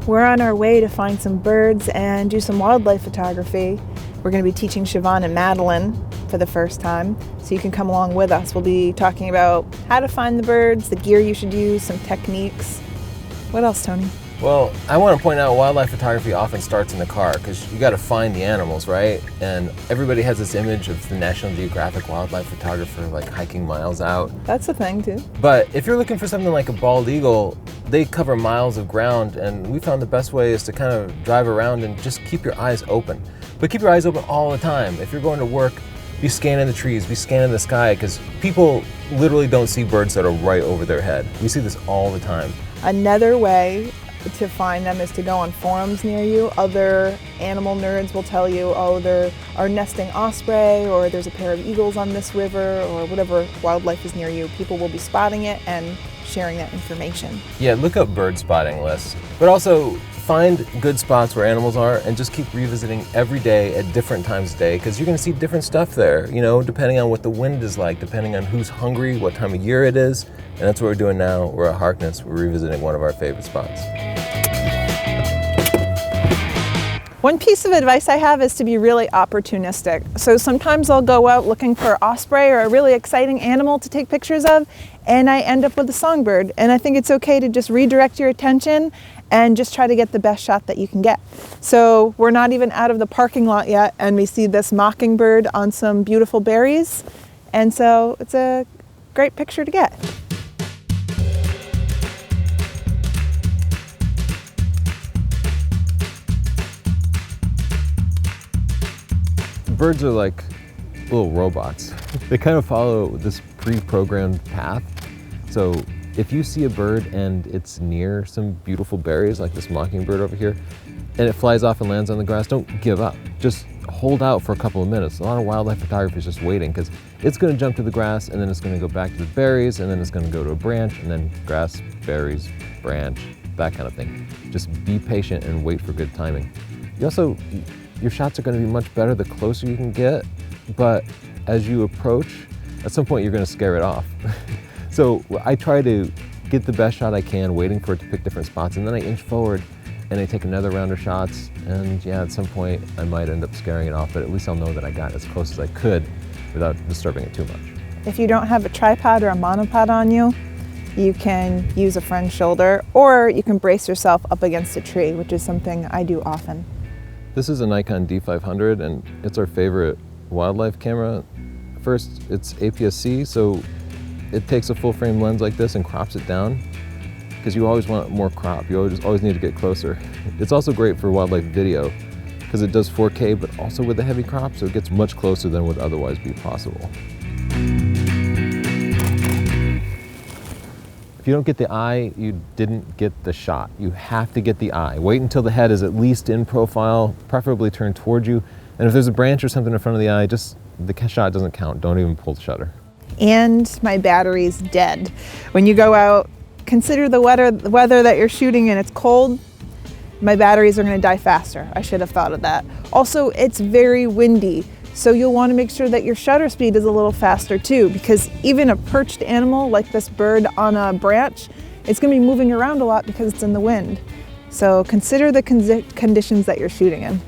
We're on our way to find some birds and do some wildlife photography. We're going to be teaching Siobhan and Madeline for the first time, so you can come along with us. We'll be talking about how to find the birds, the gear you should use, some techniques. What else, Tony? Well, I want to point out wildlife photography often starts in the car because you got to find the animals, right? And everybody has this image of the National Geographic wildlife photographer like hiking miles out. That's a thing too. But if you're looking for something like a bald eagle, they cover miles of ground, and we found the best way is to kind of drive around and just keep your eyes open. But keep your eyes open all the time. If you're going to work, be scanning the trees, be scanning the sky, because people literally don't see birds that are right over their head. We see this all the time. Another way to find them is to go on forums near you. Other animal nerds will tell you, oh, there are nesting osprey, or there's a pair of eagles on this river, or whatever wildlife is near you. People will be spotting it and sharing that information. Yeah, look up bird spotting lists, but also find good spots where animals are and just keep revisiting every day at different times of day, because you're going to see different stuff there, you know, depending on what the wind is like, depending on who's hungry, what time of year it is. And that's what we're doing now. We're at Harkness. We're revisiting one of our favorite spots. One piece of advice I have is to be really opportunistic. So sometimes I'll go out looking for osprey or a really exciting animal to take pictures of, and I end up with a songbird. And I think it's okay to just redirect your attention and just try to get the best shot that you can get. So we're not even out of the parking lot yet, and we see this mockingbird on some beautiful berries. And so it's a great picture to get. Birds are like little robots. They kind of follow this pre-programmed path. So if you see a bird and it's near some beautiful berries like this mockingbird over here, and it flies off and lands on the grass, don't give up. Just hold out for a couple of minutes. A lot of wildlife photography is just waiting, because it's going to jump to the grass, and then it's going to go back to the berries, and then it's going to go to a branch, and then grass, berries, branch, that kind of thing. Just be patient and wait for good timing. Your shots are going to be much better the closer you can get, but as you approach, at some point you're going to scare it off. So I try to get the best shot I can, waiting for it to pick different spots, and then I inch forward and I take another round of shots, and yeah, at some point I might end up scaring it off, but at least I'll know that I got as close as I could without disturbing it too much. If you don't have a tripod or a monopod on you, you can use a friend's shoulder, or you can brace yourself up against a tree, which is something I do often. This is a Nikon D500, and it's our favorite wildlife camera. First, it's APS-C, so it takes a full frame lens like this and crops it down, because you always want more crop. You always need to get closer. It's also great for wildlife video, because it does 4K, but also with the heavy crop, so it gets much closer than would otherwise be possible. If you don't get the eye, you didn't get the shot. You have to get the eye. Wait until the head is at least in profile, preferably turned toward you. And if there's a branch or something in front of the eye, just the shot doesn't count. Don't even pull the shutter. And my battery's dead. When you go out, consider the weather that you're shooting and it's cold. My batteries are going to die faster. I should have thought of that. Also, it's very windy. So you'll want to make sure that your shutter speed is a little faster too, because even a perched animal like this bird on a branch, it's going to be moving around a lot because it's in the wind. So consider the conditions that you're shooting in.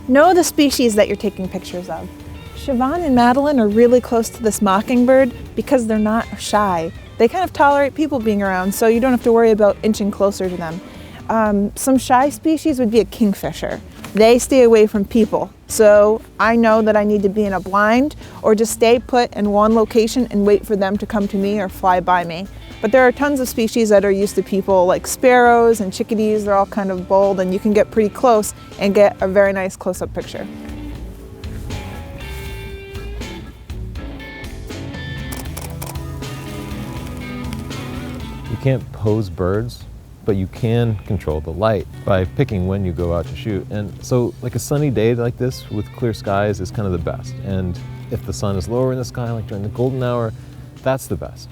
Know the species that you're taking pictures of. Siobhan and Madeline are really close to this mockingbird because they're not shy. They kind of tolerate people being around, so you don't have to worry about inching closer to them. Some shy species would be a kingfisher. They stay away from people. So I know that I need to be in a blind or just stay put in one location and wait for them to come to me or fly by me. But there are tons of species that are used to people, like sparrows and chickadees. They're all kind of bold, and you can get pretty close and get a very nice close-up picture. You can't pose birds, but you can control the light by picking when you go out to shoot. And so like a sunny day like this with clear skies is kind of the best. And if the sun is lower in the sky, like during the golden hour, that's the best.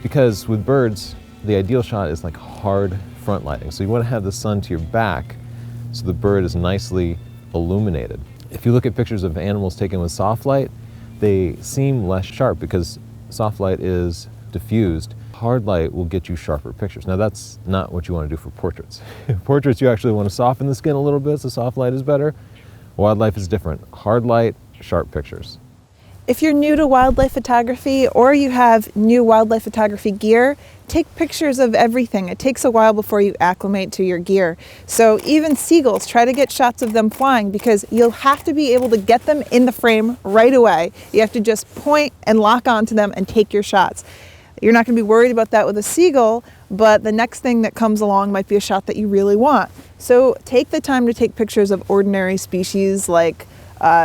Because with birds, the ideal shot is like hard front lighting. So you want to have the sun to your back so the bird is nicely illuminated. If you look at pictures of animals taken with soft light, they seem less sharp because soft light is diffused. hard light will get you sharper pictures. Now that's not what you want to do for portraits. Portraits, you actually want to soften the skin a little bit, so soft light is better. Wildlife is different. Hard light, sharp pictures. If you're new to wildlife photography or you have new wildlife photography gear, take pictures of everything. It takes a while before you acclimate to your gear. So even seagulls, try to get shots of them flying because you'll have to be able to get them in the frame right away. You have to just point and lock onto them and take your shots. You're not going to be worried about that with a seagull, but the next thing that comes along might be a shot that you really want. So take the time to take pictures of ordinary species like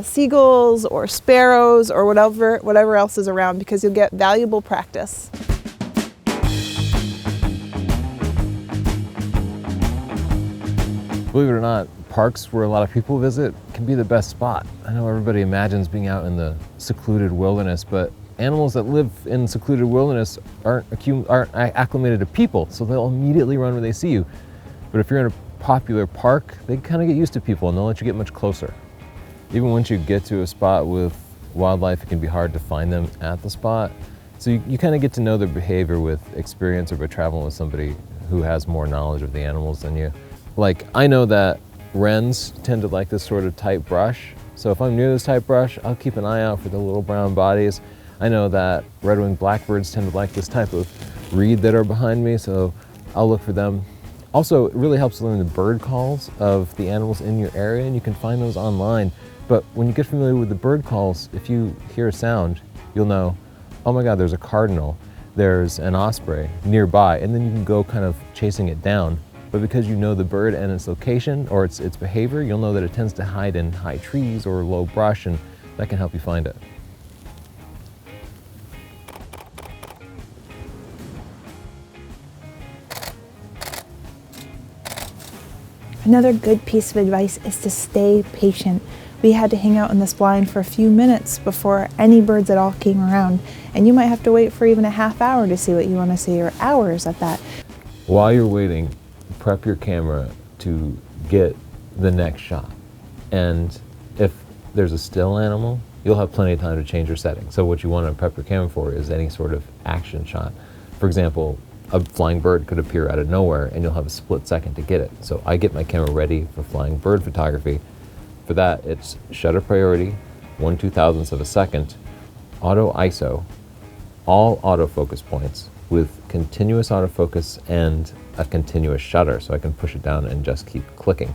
seagulls or sparrows or whatever else is around because you'll get valuable practice. Believe it or not, parks where a lot of people visit can be the best spot. I know everybody imagines being out in the secluded wilderness, but animals that live in secluded wilderness aren't acclimated to people, so they'll immediately run when they see you. But if you're in a popular park, they kind of get used to people and they'll let you get much closer. Even once you get to a spot with wildlife, it can be hard to find them at the spot. So you kind of get to know their behavior with experience or by traveling with somebody who has more knowledge of the animals than you. Like, I know that wrens tend to like this sort of tight brush. So if I'm near this tight brush, I'll keep an eye out for the little brown bodies. I know that red-winged blackbirds tend to like this type of reed that are behind me, so I'll look for them. Also, it really helps to learn the bird calls of the animals in your area, and you can find those online. But when you get familiar with the bird calls, if you hear a sound, you'll know, oh my God, there's a cardinal, there's an osprey nearby, and then you can go kind of chasing it down. But because you know the bird and its location or its behavior, you'll know that it tends to hide in high trees or low brush, and that can help you find it. Another good piece of advice is to stay patient. We had to hang out in this blind for a few minutes before any birds at all came around, and you might have to wait for even a half hour to see what you want to see, or hours at that. While you're waiting, prep your camera to get the next shot. And if there's a still animal, you'll have plenty of time to change your setting. So what you want to prep your camera for is any sort of action shot. For example, a flying bird could appear out of nowhere and you'll have a split second to get it. So I get my camera ready for flying bird photography. For that, it's shutter priority, 1/2000th of a second, auto ISO, all autofocus points with continuous autofocus and a continuous shutter, so I can push it down and just keep clicking.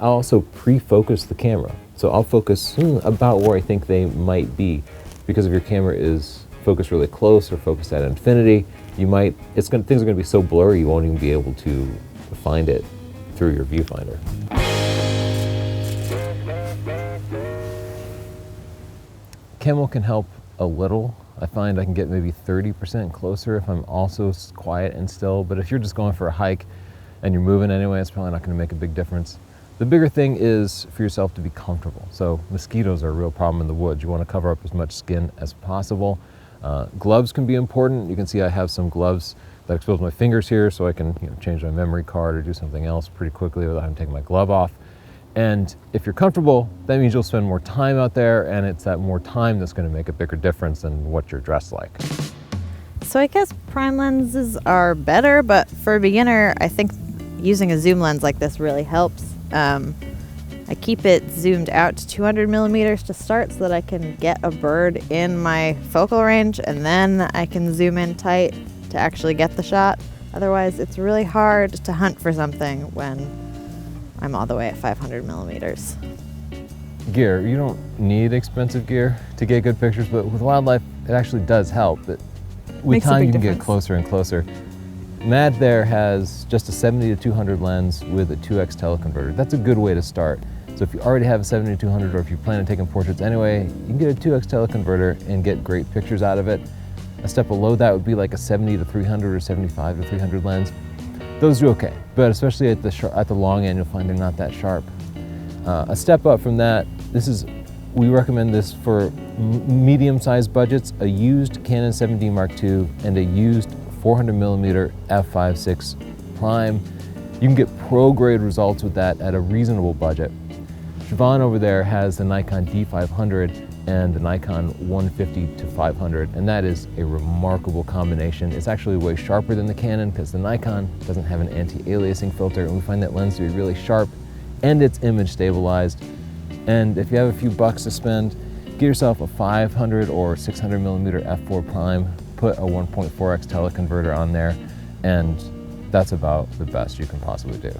I'll also pre-focus the camera. So I'll focus about where I think they might be. Because if your camera is focused really close or focused at infinity, things are gonna be so blurry you won't even be able to find it through your viewfinder. Camo can help a little. I find I can get maybe 30% closer if I'm also quiet and still, but if you're just going for a hike and you're moving anyway, it's probably not gonna make a big difference. The bigger thing is for yourself to be comfortable. So mosquitoes are a real problem in the woods. You wanna cover up as much skin as possible. Gloves can be important. You can see I have some gloves that expose my fingers here so I can change my memory card or do something else pretty quickly without having to take my glove off. And if you're comfortable, that means you'll spend more time out there, and it's that more time that's going to make a bigger difference than what you're dressed like. So I guess prime lenses are better, but for a beginner, I think using a zoom lens like this really helps. I keep it zoomed out to 200 millimeters to start so that I can get a bird in my focal range, and then I can zoom in tight to actually get the shot. Otherwise, it's really hard to hunt for something when I'm all the way at 500 millimeters. Gear, you don't need expensive gear to get good pictures, but with wildlife, it actually does help. But with time, you can get closer and closer. Mad there has just a 70-200 lens with a 2x teleconverter. That's a good way to start. So if you already have a 70-200, or if you plan on taking portraits anyway, you can get a 2x teleconverter and get great pictures out of it. A step below that would be like a 70-300 or 75-300 lens. Those do okay, but especially at the long end, you'll find they're not that sharp. A step up from that, we recommend this for medium-sized budgets, a used Canon 7D Mark II and a used 400mm f5.6 prime. You can get pro-grade results with that at a reasonable budget. Siobhan over there has the Nikon D500, and the Nikon 150 to 500, and that is a remarkable combination. It's actually way sharper than the Canon because the Nikon doesn't have an anti-aliasing filter, and we find that lens to be really sharp, and it's image stabilized. And if you have a few bucks to spend, get yourself a 500 or 600 millimeter f4 prime, put a 1.4x teleconverter on there, and that's about the best you can possibly do.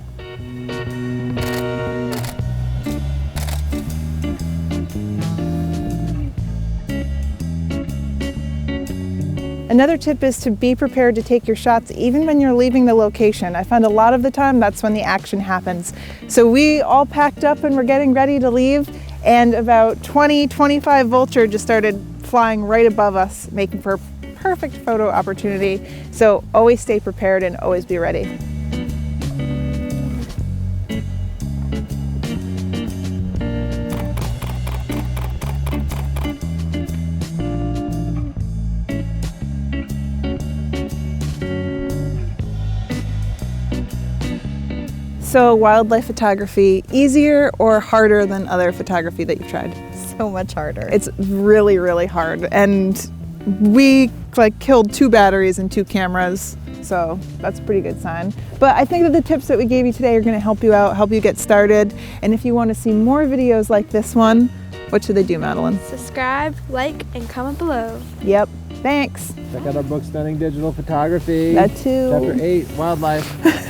Another tip is to be prepared to take your shots even when you're leaving the location. I find a lot of the time that's when the action happens. So we all packed up and we're getting ready to leave, and about 25 vulture just started flying right above us, making for a perfect photo opportunity. So always stay prepared and always be ready. So wildlife photography, easier or harder than other photography that you've tried? So much harder. It's really, really hard. And we killed 2 batteries and 2 cameras, so that's a pretty good sign. But I think that the tips that we gave you today are gonna help you out, help you get started. And if you wanna see more videos like this one, what should they do, Madeline? Subscribe, like, and comment below. Yep, thanks. Check out our book, Stunning Digital Photography. That too. Chapter 8, Wildlife.